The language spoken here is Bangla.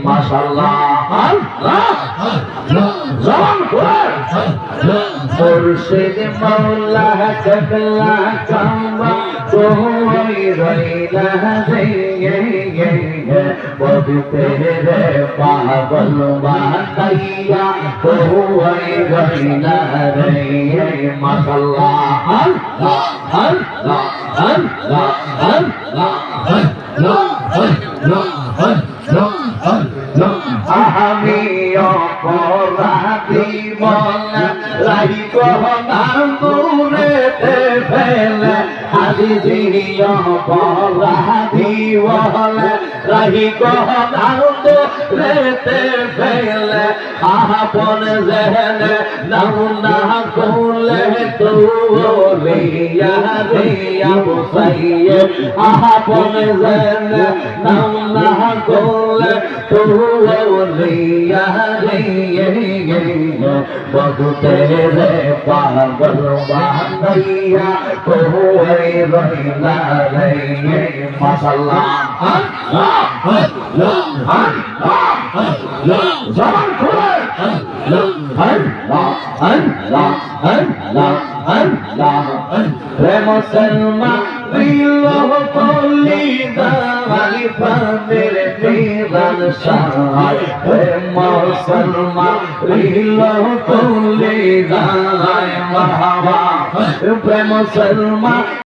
মাশাআল্লাহ জবান খুলে মুর্শিদ মাওলা কবলা কামা কোই রইলা রে বদতে রে পাগল বানাইয়া কোই রইলা রে মাশাআল্লাহ আল্লাহ আল্লাহ আল্লাহ আল্লাহ আমি অপরাধী মনে রাইব নামে ফেলে আজি যিনি অপরাধী বলে রাইব নামে ফেলে আপন জেনে নাম না করলে তো রিয়া রিয়া বসাইয়ে আপন জেনে নাম না করলে তো রিয়া রিয়া বদতে রে পাগল বানাইয়া কোই রইলা রে মাশাআল্লাহ জবান খুলে রে মুসলমান বিল্লাহ কলি দাওয়ালি পাদের নিরান শাহ রে মুসলমান বিল্লাহ কলি দাওয়াই মারহাবা রে মুসলমান